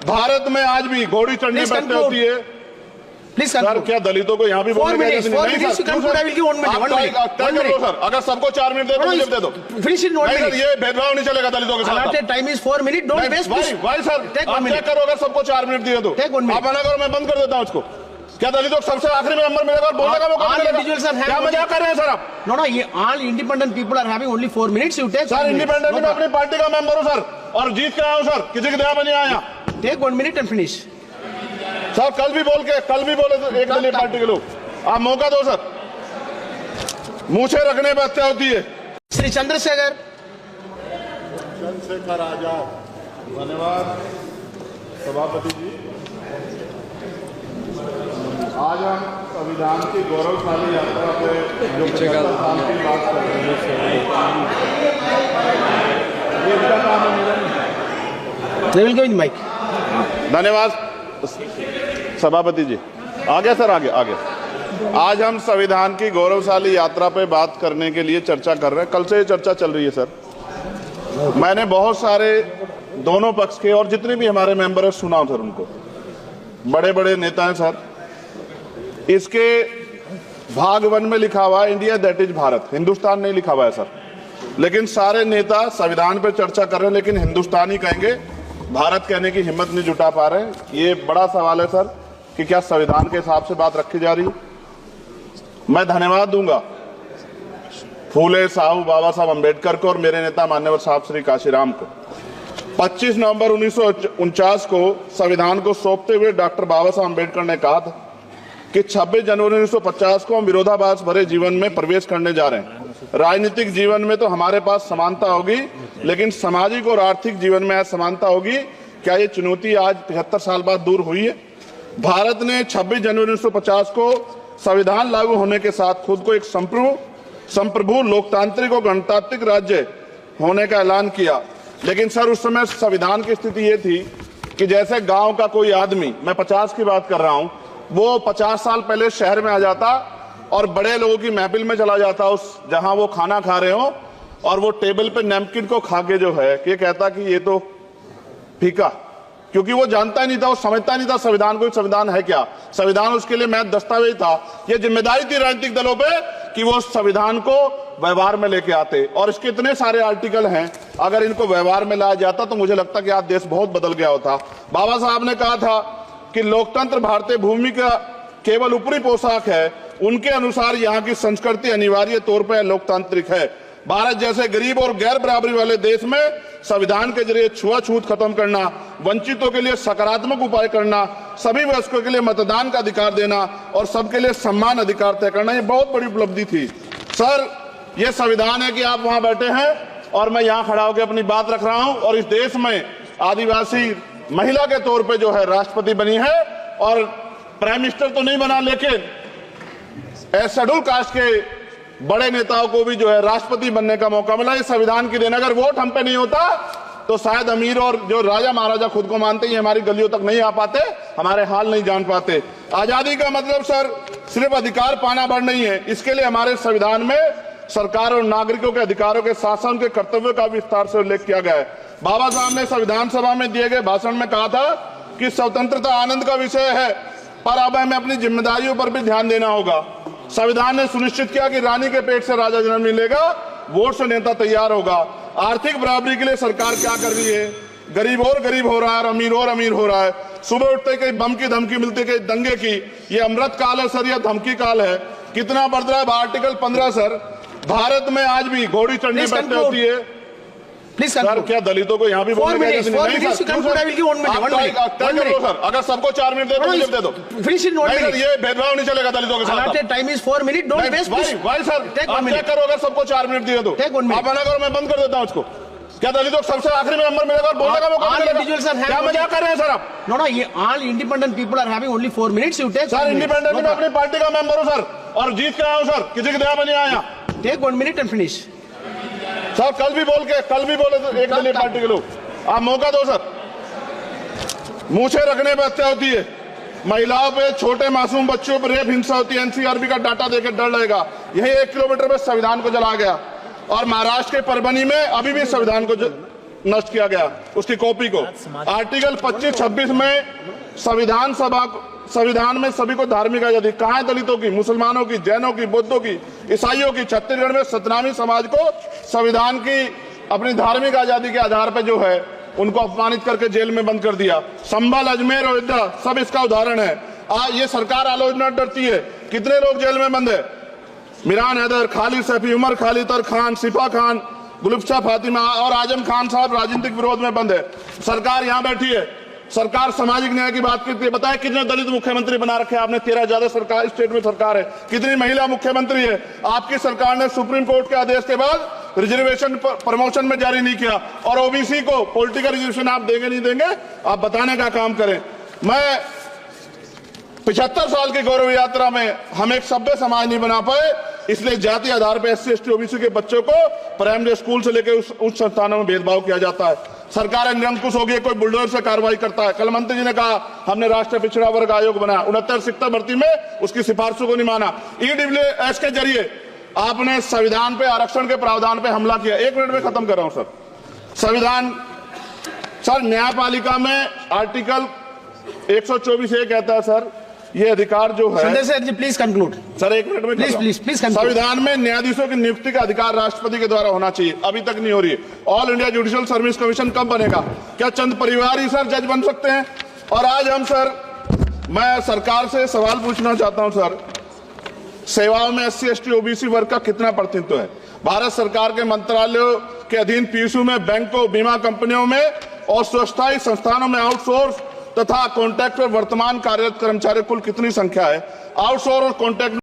भारत में आज भी घोड़ी चढ़ने बैठते होती है। प्लीज सर, क्या दलितों को यहाँ भी बोलने सर, अगर सबको 4 मिनट दे दो, मुझे दे दो। Finish in 1 minute. ये भेदभाव नहीं चलेगा दलितों के साथ। Time is 4 minute. Don't waste. भाई सर, आप क्या करो, अगर सबको 4 मिनट दिए तो आप मना करो, मैं बंद कर देता हूँ उसको। क्या दलितों सबसे आखिरी मेंबर मेरे पास बोलने का मौका मिलेगा? क्या मजाक कर रहे हैं सर आप? नो, ये all independent people are having only 4 minutes. You take. Sir, independent में अपनी पार्टी का मेंबर हूँ सर, और जीत के आया हूँ सर, किसी की दया में नहीं आया। Take 1 minute and finish. Sir, कल भी बोले तो एक दलीय पार्टी के लोग, आप मौका दो सर। मूछे रखने पर हत्या होती है। श्री चंद्रशेखर आजाद। धन्यवाद सभापति जी। आज हम संविधान की गौरवशाली यात्रा पे जो 75 साल की बात कर रहे हैं, ये इनका काम है। माइक। धन्यवाद सभापति जी। आगे सर, आगे। आज हम संविधान की गौरवशाली यात्रा पे बात करने के लिए चर्चा कर रहे हैं। कल से ये चर्चा चल रही है सर। मैंने बहुत सारे दोनों पक्ष के और जितने भी हमारे मेंबर हैं सुना सर, उनको बड़े बड़े नेता हैं सर। इसके भाग 1 में लिखा हुआ है India that is Bharat, Hindustan नहीं लिखा हुआ है सर। लेकिन सारे नेता संविधान पर चर्चा कर रहे हैं, लेकिन हिंदुस्तान ही कहेंगे, भारत कहने की हिम्मत नहीं जुटा पा रहे। ये बड़ा सवाल है सर कि क्या संविधान के हिसाब से बात रखी जा रही है। मैं धन्यवाद दूंगा फूले साहू बाबा साहब अंबेडकर को और मेरे नेता मान्यवर साहब श्री काशीराम को। 25 नवंबर 1949 को संविधान को सौंपते हुए डॉक्टर बाबा साहब अंबेडकर ने कहा था कि 26 जनवरी 1950 को हम विरोधाभास भरे जीवन में प्रवेश करने जा रहे हैं। राजनीतिक जीवन में तो हमारे पास समानता होगी, लेकिन सामाजिक और आर्थिक जीवन में असमानता होगी। क्या ये चुनौती आज 73 साल बाद दूर हुई है? भारत ने 26 जनवरी 1950 को संविधान लागू होने के साथ खुद को एक संप्रभु लोकतांत्रिक और गणतांत्रिक राज्य होने का ऐलान किया। लेकिन सर, उस समय संविधान की स्थिति ये थी कि जैसे गांव का कोई आदमी, मैं 50 की बात कर रहा हूं, वो 50 साल पहले शहर में आ जाता और बड़े लोगों की महफिल में चला जाता, उस जहां वो खाना खा रहे हो, और वो टेबल पे नैपकिन को खा के जो है ये कहता कि ये तो फीका, क्योंकि वो जानता ही नहीं था, वो समझता नहीं था संविधान को। संविधान है क्या? संविधान उसके लिए महज दस्तावेज था। ये जिम्मेदारी थी राजनीतिक दलों पे कि वो संविधान को व्यवहार में लेके आते। और इसके इतने सारे आर्टिकल हैं, अगर इनको व्यवहार में लाया जाता तो मुझे लगता कि आज देश बहुत बदल गया होता। बाबा साहब ने कहा था कि लोकतंत्र भारतीय भूमि का केवल ऊपरी पोशाक है, उनके अनुसार यहाँ की संस्कृति अनिवार्य तौर पर लोकतांत्रिक है। भारत जैसे गरीब और गैर बराबरी वाले देश में संविधान के जरिए छुआछूत खत्म करना, वंचितों के लिए सकारात्मक उपाय करना, सभी वयस्कों के लिए मतदान का अधिकार देना और सबके लिए सम्मान अधिकार तय करना, ये बहुत बड़ी उपलब्धि थी सर। ये संविधान है कि आप वहां बैठे हैं और मैं यहाँ खड़ा होकर अपनी बात रख रहा हूं, और इस देश में आदिवासी महिला के तौर पे जो है राष्ट्रपति बनी है, और प्राइम मिनिस्टर तो नहीं बना, लेकिन शेड्यूल कास्ट के बड़े नेताओं को भी जो है राष्ट्रपति बनने का मौका मिला। इस संविधान की देन, अगर वोट हम पे नहीं होता तो शायद अमीर और जो राजा महाराजा खुद को मानते हैं हमारी गलियों तक नहीं आ पाते, हमारे हाल नहीं जान पाते। आजादी का मतलब सर सिर्फ अधिकार पाना भर नहीं है, इसके लिए हमारे संविधान में सरकार और नागरिकों के अधिकारों के शासन के कर्तव्यों का विस्तार से उल्लेख किया गया है। बाबा साहब ने संविधान सभा में दिए गए भाषण में कहा था कि स्वतंत्रता आनंद का विषय है, पर अब हमें अपनी जिम्मेदारियों पर भी ध्यान देना होगा। संविधान ने सुनिश्चित किया कि रानी के पेट से राजा जन्म नहीं लेगा, वोट से नेता तैयार होगा। आर्थिक बराबरी के लिए सरकार क्या कर रही है? गरीब और गरीब हो रहा है और अमीर हो रहा है। सुबह उठते कहीं बम की धमकी मिलती, कहीं दंगे की। ये अमृत काल है सर या धमकी काल है? कितना बढ़ रहा है? आर्टिकल 15 सर, भारत में आज भी घोड़ी चढ़ने बैठते होती है। प्लीज सर, क्या दलितों को यहाँ भी बोलने का सर, अगर सबको 4 मिनट दे दो, मुझे दे दो। Finish in 1 minute. ये भेदभाव नहीं चलेगा दलितों के साथ। Time is 4 minute. Don't waste. भाई सर, आप क्या करो, अगर सबको 4 मिनट दिए तो आप मना करो, मैं बंद कर देता हूँ उसको। क्या दलितों सबसे आखिरी मेंबर मेरे पास बोलने का मौका मिलेगा? क्या मजाक कर रहे हैं सर आप? नो, ये all independent people are having only 4 minutes. You take. Sir, independent में अपनी पार्टी का मेंबर हूँ सर, और जीत के आया हूँ सर, किसी की दया में नहीं आया। Take 1 minute and finish. Sir, कल भी बोले तो एक दलीय पार्टी के लोग, आप मौका दो सर। मूछे रखने पर हत्या होती है, महिलाओं पे, छोटे मासूम बच्चों पर रेप हिंसा होती है। एनसीआरबी का डाटा देकर डर लगेगा। यही 1 किलोमीटर में संविधान को जला गया, और महाराष्ट्र के परभनी में अभी भी संविधान को नष्ट किया गया उसकी कॉपी को। आर्टिकल 25-26 में संविधान में सभी को धार्मिक आजादी, कहाँ है दलितों की, मुसलमानों की, जैनों की, बौद्धों की, ईसाइयों की? छत्तीसगढ़ में सतनामी समाज को संविधान की अपनी धार्मिक आजादी के आधार पर जो है उनको अपमानित करके जेल में बंद कर दिया। संभल, अजमेर, अयोध्या सब इसका उदाहरण है। आज ये सरकार आलोचना डरती है। कितने लोग जेल में बंद है? मिरान हैदर, खालिद सैफी, उमर खालिद खान, सिफा खान, गुलफ्शा फातिमा और आजम खान साहब राजनीतिक विरोध में बंद है। सरकार यहाँ बैठी है, सरकार सामाजिक न्याय की बात करती है। बताए कितने दलित मुख्यमंत्री बना रखे आपने? 13 ज्यादा सरकार स्टेट में सरकार है। कितनी महिला मुख्यमंत्री है? आपकी सरकार ने सुप्रीम कोर्ट के आदेश के बाद रिजर्वेशन प्रमोशन में जारी नहीं किया। और ओबीसी को पॉलिटिकल रिजर्वेशन आप देंगे नहीं देंगे, आप बताने का काम करें। मैं 75 साल की गौरव यात्रा में हम एक सभ्य समाज नहीं बना पाए, इसलिए जाति आधार पर SC ST OBC के बच्चों को प्राइमरी स्कूल से लेकर उच्च संस्थानों में भेदभाव किया जाता है। सरकार निरंकुश हो गई, कोई बुलडोजर से कार्रवाई करता है। कल मंत्री जी ने कहा हमने राष्ट्रीय पिछड़ा वर्ग आयोग बनाया, 69 शिक्षक भर्ती में उसकी सिफारिशों को नहीं माना। EWS के जरिए आपने संविधान पे आरक्षण के प्रावधान पे हमला किया। 1 मिनट में खत्म कर रहा हूं सर। संविधान सर न्यायपालिका में आर्टिकल 124 ये कहता है सर, ये अधिकार जो है Sanjay sir ji please conclude sir. 1 minute में प्लीज संविधान में न्यायाधीशों की नियुक्ति का अधिकार राष्ट्रपति के द्वारा होना चाहिए, अभी तक नहीं हो रही है। All India judicial service commission कब बनेगा? क्या चंद परिवार ही सर जज बन सकते हैं? और आज हम सर, मैं सरकार से सवाल पूछना चाहता हूं सर, सेवाओं में SC ST OBC वर्ग का कितना प्रतिनिधित्व है? भारत सरकार के मंत्रालयों के अधीन PSU में, बैंकों, बीमा कंपनियों में और स्वस्थायी संस्थानों में आउटसोर्स तथा कॉन्ट्रैक्ट पर वर्तमान कार्यरत कर्मचारी कुल कितनी संख्या है? आउटसोर्स और कॉन्ट्रैक्ट